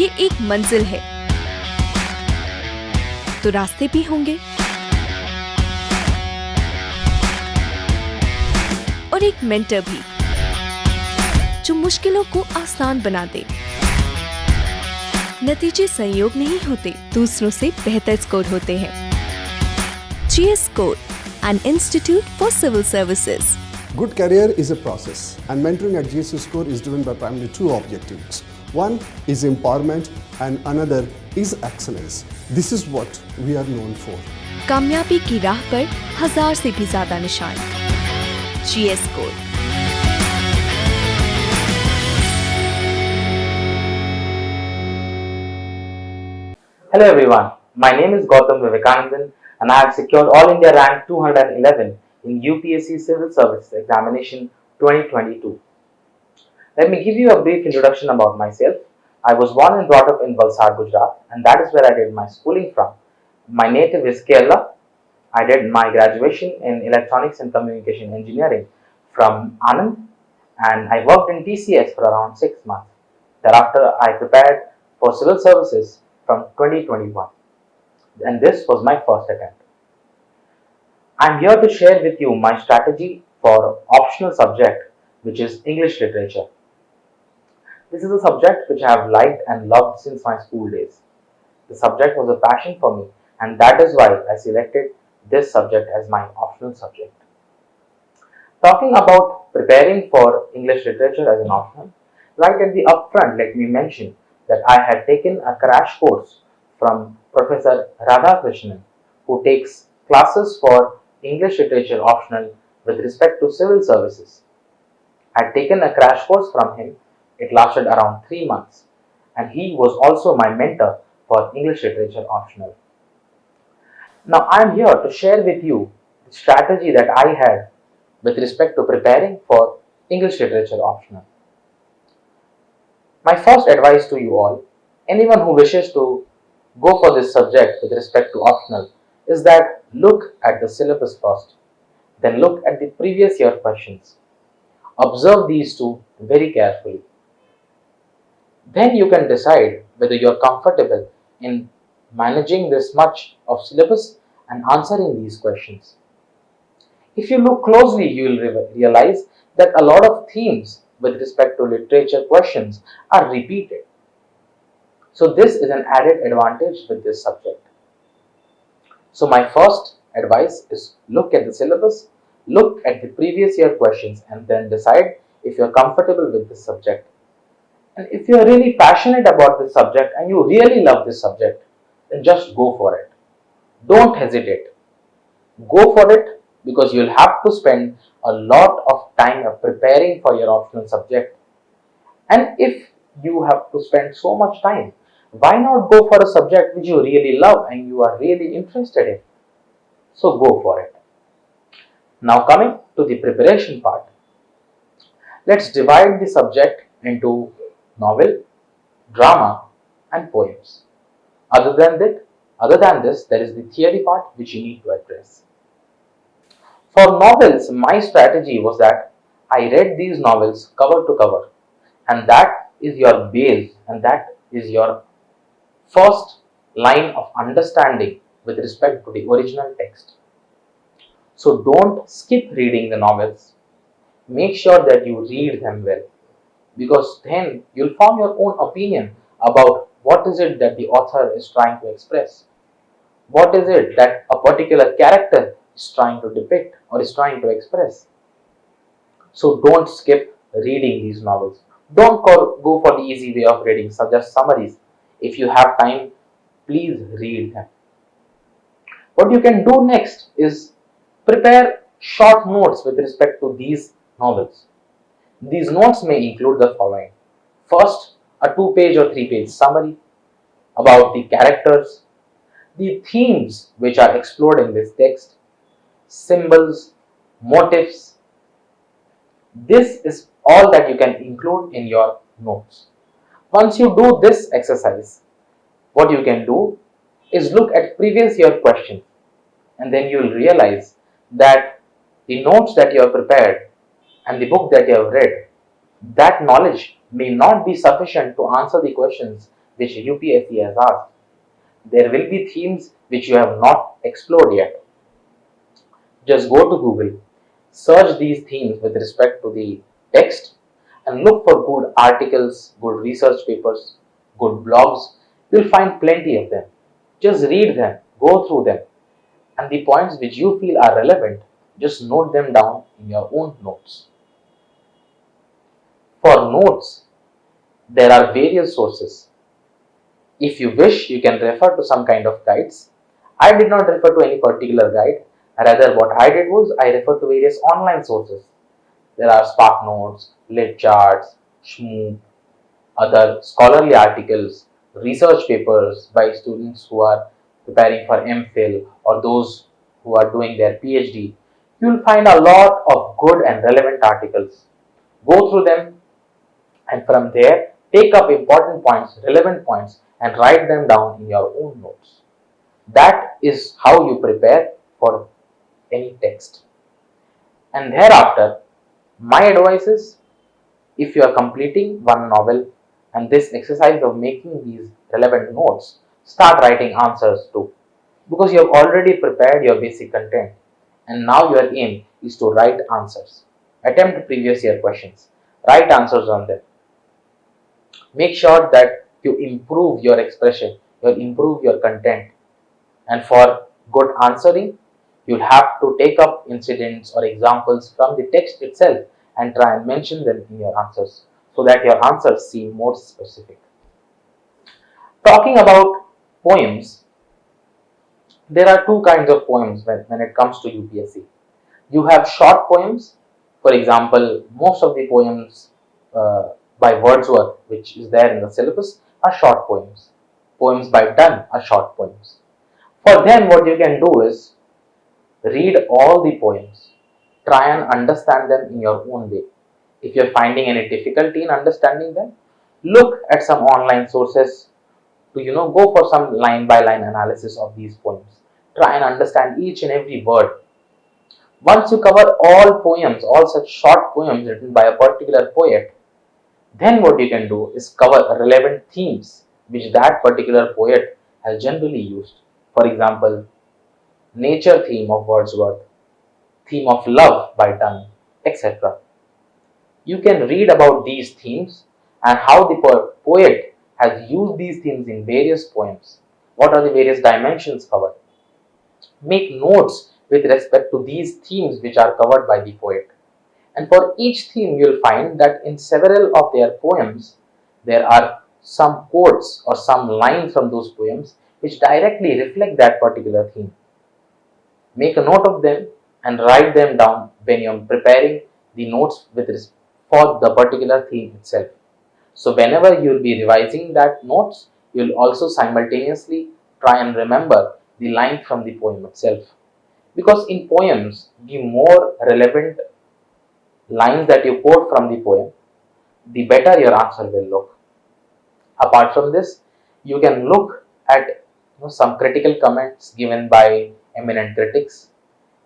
ये एक मंजिल है तो रास्ते भी होंगे और एक मेंटर भी जो मुश्किलों को आसान बना दे। नतीजे संयोग नहीं होते, दूसरों से बेहतर स्कोर होते हैं। GS Score, an institute for civil services. Good career is a process, and mentoring at GSE Score is driven by primarily two objectives. One is empowerment and another is excellence. This is what we are known for. कामयाबी की राह पर 1000 से भी ज्यादा निशान। GS Score. Hello everyone, my name is Gautam Vivekanandan and I have secured All India rank 211 in UPSC Civil Services Examination 2022. Let me give you a brief introduction about myself. I was born and brought up in Valsad, Gujarat, and that is where I did my schooling from. My native is Kerala. I did my graduation in Electronics and Communication Engineering from Anand, and I worked in TCS for around 6 months. Thereafter, I prepared for civil services from 2021, and this was my first attempt. I am here to share with you my strategy for optional subject, which is English literature. This is a subject which I have liked and loved since my school days. The subject was a passion for me, and that is why I selected this subject as my optional subject. Talking about preparing for English literature as an optional, right at the upfront, let me mention that I had taken a crash course from Professor Radhakrishnan, who takes classes for English literature optional with respect to civil services. I had taken a crash course from him. It lasted around 3 months, and he was also my mentor for English literature optional. Now I am here to share with you the strategy that I had with respect to preparing for English literature optional. My first advice to you all, anyone who wishes to go for this subject with respect to optional, is that look at the syllabus first, then look at the previous year questions. Observe these two very carefully. Then you can decide whether you are comfortable in managing this much of syllabus and answering these questions. If you look closely, you will realize that a lot of themes with respect to literature questions are repeated. So this is an added advantage with this subject. So my first advice is look at the syllabus, look at the previous year questions, and then decide if you are comfortable with this subject. And if you are really passionate about this subject and you really love this subject, then just go for it. Don't hesitate. Go for it, because you'll have to spend a lot of time preparing for your optional subject. And if you have to spend so much time, why not go for a subject which you really love and you are really interested in? So go for it. Now coming to the preparation part, let's divide the subject into novel, drama and poems. Other than this, there is the theory part which you need to address. For novels, my strategy was that I read these novels cover to cover, and that is your base and that is your first line of understanding with respect to the original text. So don't skip reading the novels. Make sure that you read them well, because then you'll form your own opinion about what is it that the author is trying to express. What is it that a particular character is trying to depict or is trying to express? So don't skip reading these novels. Don't go for the easy way of reading, just summaries. If you have time, please read them. What you can do next is prepare short notes with respect to these novels. These notes may include the following. First, a 2-page or 3-page summary about the characters, the themes which are explored in this text, symbols, motifs. This is all that you can include in your notes. Once you do this exercise, what you can do is look at previous year questions, and then you will realize that the notes that you have prepared and the book that you have read, that knowledge may not be sufficient to answer the questions which UPSC has asked. There will be themes which you have not explored yet. Just go to Google, search these themes with respect to the text, and look for good articles, good research papers, good blogs. You'll find plenty of them. Just read them, go through them, and the points which you feel are relevant, just note them down in your own notes. For notes, there are various sources. If you wish, you can refer to some kind of guides. I did not refer to any particular guide. Rather, what I did was I referred to various online sources. There are Spark Notes, Lit Charts, Shmoop, other scholarly articles, research papers by students who are preparing for MPhil or those who are doing their PhD. You will find a lot of good and relevant articles. Go through them, and from there take up important points, relevant points, and write them down in your own notes. That is how you prepare for any text. And thereafter, my advice is, if you are completing one novel and this exercise of making these relevant notes, start writing answers too. Because you have already prepared your basic content and now your aim is to write answers. Attempt previous year questions, write answers on them. Make sure that you improve your expression, you improve your content. And for good answering, you'll have to take up incidents or examples from the text itself and try and mention them in your answers so that your answers seem more specific. Talking about poems, there are two kinds of poems when it comes to UPSC. You have short poems. For example, most of the poems by Wordsworth, which is there in the syllabus, are short poems. Poems by Donne are short poems. For them, what you can do is read all the poems, try and understand them in your own way. If you're finding any difficulty in understanding them, look at some online sources to go for some line by line analysis of these poems. Try and understand each and every word. Once you cover all poems, all such short poems written by a particular poet, then what you can do is cover relevant themes which that particular poet has generally used. For example, nature theme of Wordsworth, theme of love by Donne, etc. You can read about these themes and how the poet has used these themes in various poems. What are the various dimensions covered? Make notes with respect to these themes which are covered by the poet. And for each theme, you'll find that in several of their poems, there are some quotes or some lines from those poems which directly reflect that particular theme. Make a note of them and write them down when you're preparing the notes for the particular theme itself. So whenever you'll be revising that notes, you'll also simultaneously try and remember the line from the poem itself. Because in poems, the more relevant lines that you quote from the poem, the better your answer will look. Apart from this, you can look at some critical comments given by eminent critics.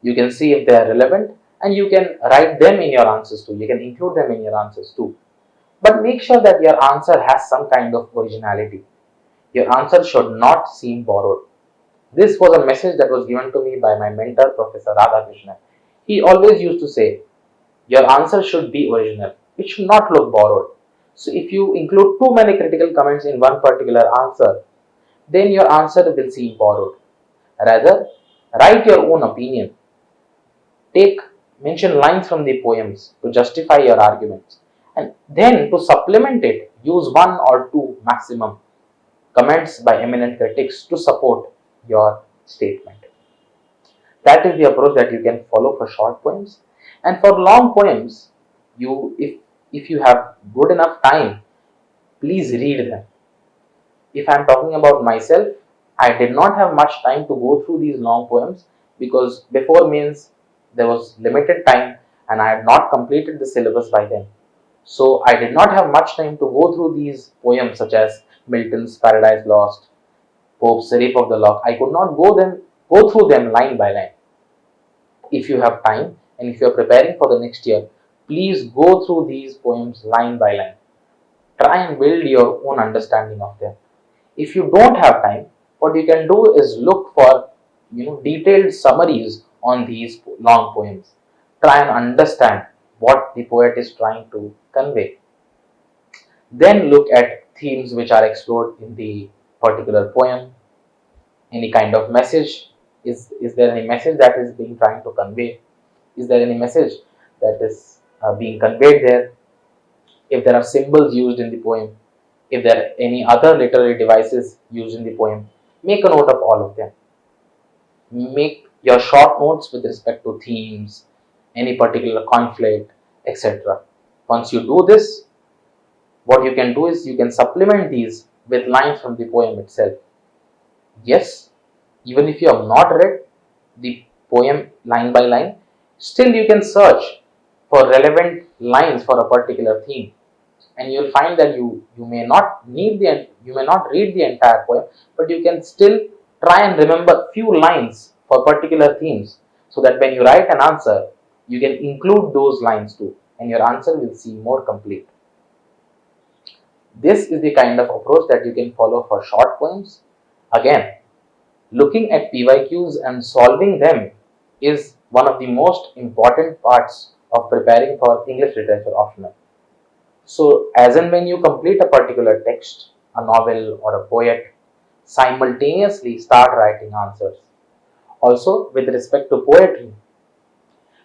You can see if they are relevant and you can write them in your answers too. You can include them in your answers too. But make sure that your answer has some kind of originality. Your answer should not seem borrowed. This was a message that was given to me by my mentor, Professor Radhakrishnan. He always used to say, your answer should be original. It should not look borrowed. So if you include too many critical comments in one particular answer, then your answer will seem borrowed. Rather, write your own opinion. Mention lines from the poems to justify your arguments. And then to supplement it, use one or two maximum comments by eminent critics to support your statement. That is the approach that you can follow for short poems. And for long poems, if you have good enough time, please read them. If I am talking about myself, I did not have much time to go through these long poems because before means there was limited time and I had not completed the syllabus by then. So I did not have much time to go through these poems such as Milton's Paradise Lost, Pope's Rape of the Lock. I could not go through them line by line. If you have time and if you are preparing for the next year, please go through these poems line by line. Try and build your own understanding of them. If you don't have time, what you can do is look for detailed summaries on these long poems. Try and understand what the poet is trying to convey. Then look at themes which are explored in the particular poem. Any kind of message, is there any message that is being trying to convey? Is there any message that is being conveyed there? If there are symbols used in the poem, if there are any other literary devices used in the poem, make a note of all of them. Make your short notes with respect to themes, any particular conflict, etc. Once you do this, what you can do is you can supplement these with lines from the poem itself. Yes, even if you have not read the poem line by line, still you can search for relevant lines for a particular theme, and you will find that you may not read the entire poem, but you can still try and remember few lines for particular themes, so that when you write an answer, you can include those lines too, and your answer will seem more complete. This is the kind of approach that you can follow for short poems. Again, looking at PYQs and solving them is one of the most important parts of preparing for English literature optional. So, as and when you complete a particular text, a novel or a poet, simultaneously start writing answers. Also, with respect to poetry,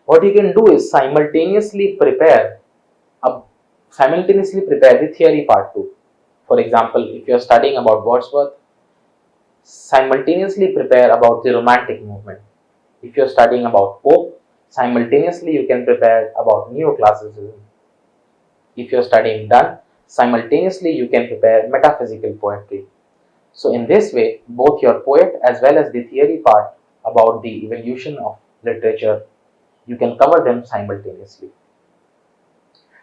what you can do is simultaneously prepare the theory part too. For example, if you are studying about Wordsworth, simultaneously prepare about the Romantic movement. If you are studying about Pope, simultaneously you can prepare about Neoclassicism. If you are studying Donne, simultaneously you can prepare metaphysical poetry. So in this way, both your poet as well as the theory part about the evolution of literature, you can cover them simultaneously.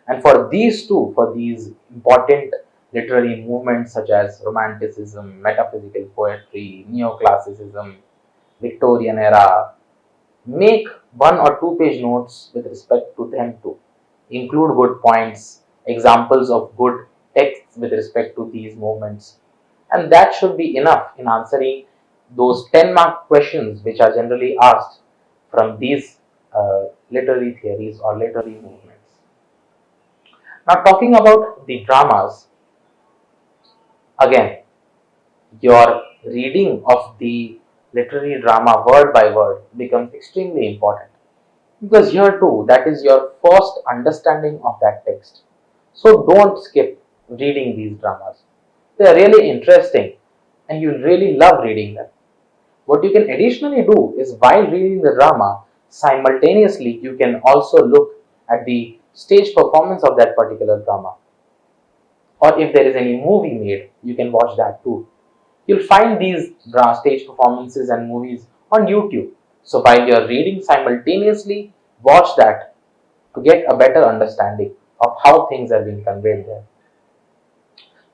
And for these important literary movements such as Romanticism, metaphysical poetry, Neoclassicism, Victorian era, make 1 or 2 page notes with respect to them too. Include good points, examples of good texts with respect to these movements, and that should be enough in answering those 10-mark questions which are generally asked from these literary theories or literary movements. Now, talking about the dramas, again, your reading of the literary drama word by word becomes extremely important, because here too, that is your first understanding of that text. So don't skip reading these dramas. They are really interesting and you really love reading them. What you can additionally do is, while reading the drama, simultaneously you can also look at the stage performance of that particular drama. Or if there is any movie made, you can watch that too. You'll find these stage performances and movies on YouTube. So while you're reading, simultaneously watch that to get a better understanding of how things are being conveyed there.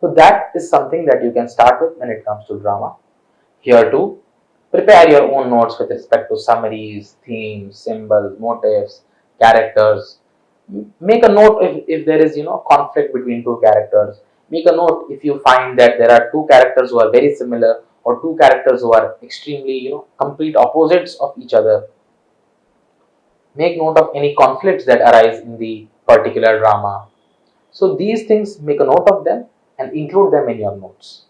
So that is something that you can start with when it comes to drama. Here too, prepare your own notes with respect to summaries, themes, symbols, motifs, characters. Make a note if there is conflict between two characters. Make a note if you find that there are two characters who are very similar, or two characters who are extremely complete opposites of each other. Make note of any conflicts that arise in the particular drama. So these things, make a note of them and include them in your notes.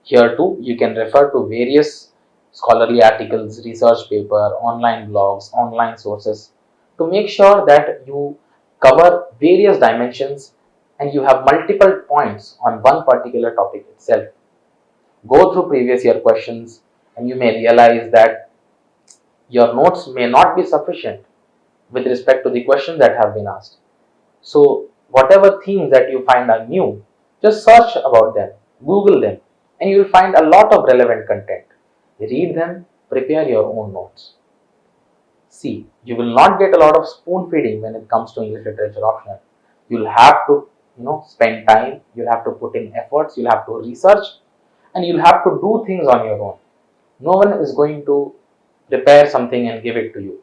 Here too, you can refer to various scholarly articles, research paper, online blogs, online sources, to make sure that you cover various dimensions and you have multiple points on one particular topic itself. Go through previous year questions and you may realize that your notes may not be sufficient with respect to the questions that have been asked. So whatever themes that you find are new, just search about them, Google them, and you will find a lot of relevant content. Read them, prepare your own notes. See, you will not get a lot of spoon feeding when it comes to English literature optional. You'll have to, spend time, you'll have to put in efforts, you'll have to research, and you'll have to do things on your own. No one is going to prepare something and give it to you.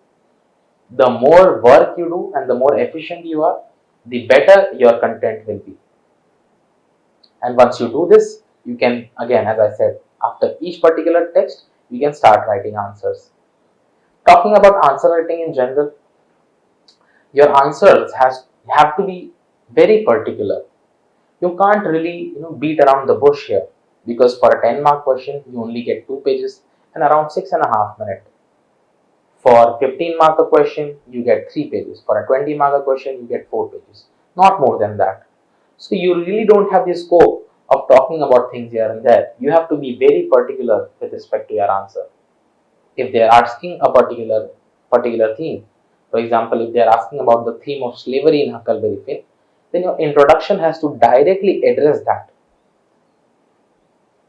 The more work you do and the more efficient you are, the better your content will be. And once you do this, you can, again, as I said, after each particular text, you can start writing answers. Talking about answer writing in general, your answers have to be very particular. You can't really beat around the bush here, because for a 10-mark question you only get 2 pages and around 6.5 minutes. For 15-mark question you get 3 pages. For a 20-mark question you get 4 pages, not more than that. So you really don't have the scope of talking about things here and there. You have to be very particular with respect to your answer. If they are asking a particular theme, for example, if they are asking about the theme of slavery in Huckleberry Finn, then your introduction has to directly address that.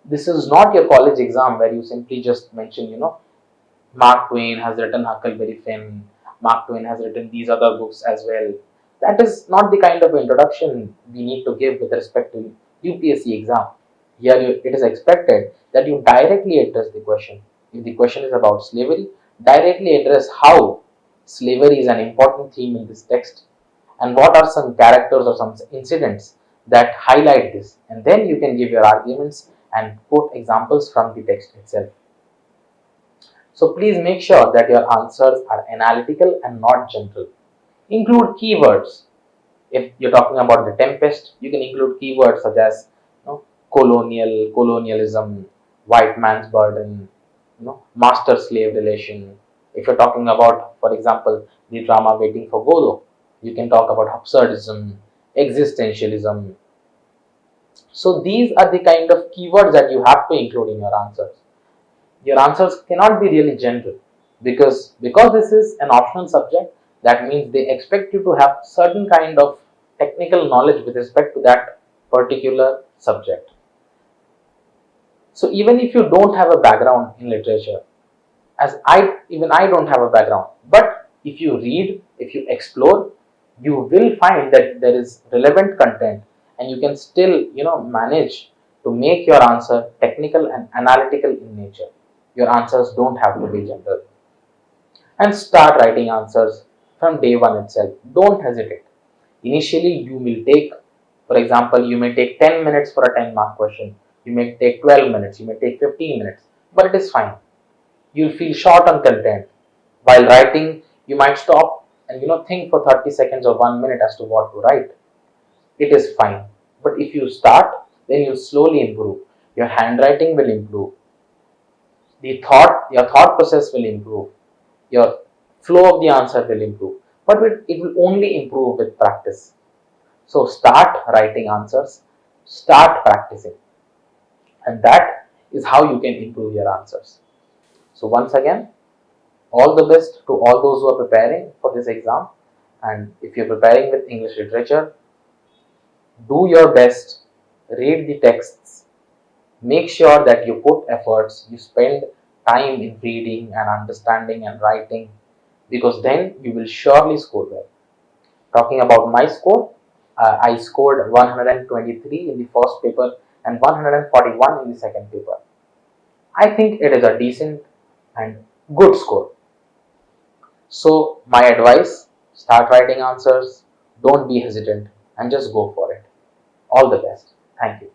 This is not your college exam where you simply just mention, Mark Twain has written Huckleberry Finn, Mark Twain has written these other books as well. That is not the kind of introduction we need to give with respect to UPSC exam. Here it is expected that you directly address the question. If the question is about slavery, directly address how slavery is an important theme in this text and what are some characters or some incidents that highlight this. And then you can give your arguments and quote examples from the text itself. So please make sure that your answers are analytical and not general. Include keywords. If you're talking about the tempest, you can include keywords such as colonialism, white man's burden, master-slave relation. If you're talking about, for example, the drama Waiting for Godot, you can talk about absurdism, existentialism. So these are the kind of keywords that you have to include in your answers. Your answers cannot be really general, because this is an optional subject. That means they expect you to have certain kind of technical knowledge with respect to that particular subject. So even if you don't have a background in literature, as I don't have a background, but if you read, if you explore, you will find that there is relevant content, and you can still manage to make your answer technical and analytical in nature. Your answers don't have to be general. And start writing answers from day one itself. Don't hesitate. Initially, you will take, for example, you may take 10 minutes for a 10-mark question. You may take 12 minutes, you may take 15 minutes, but it is fine. You'll feel short on content. While writing, you might stop and think for 30 seconds or 1 minute as to what to write. It is fine. But if you start, then you'll slowly improve. Your handwriting will improve. Your thought process will improve. Your flow of the answer will improve. But it will only improve with practice. So start writing answers, start practicing. And that is how you can improve your answers. So once again, all the best to all those who are preparing for this exam. And if you're preparing with English literature, do your best, read the texts, make sure that you put efforts, you spend time in reading and understanding and writing, because then you will surely score well. Talking about my score, I scored 123 in the first paper and 141 in the second paper. I think it is a decent and good score. So my advice, start writing answers, don't be hesitant, and just go for it. All the best. Thank you.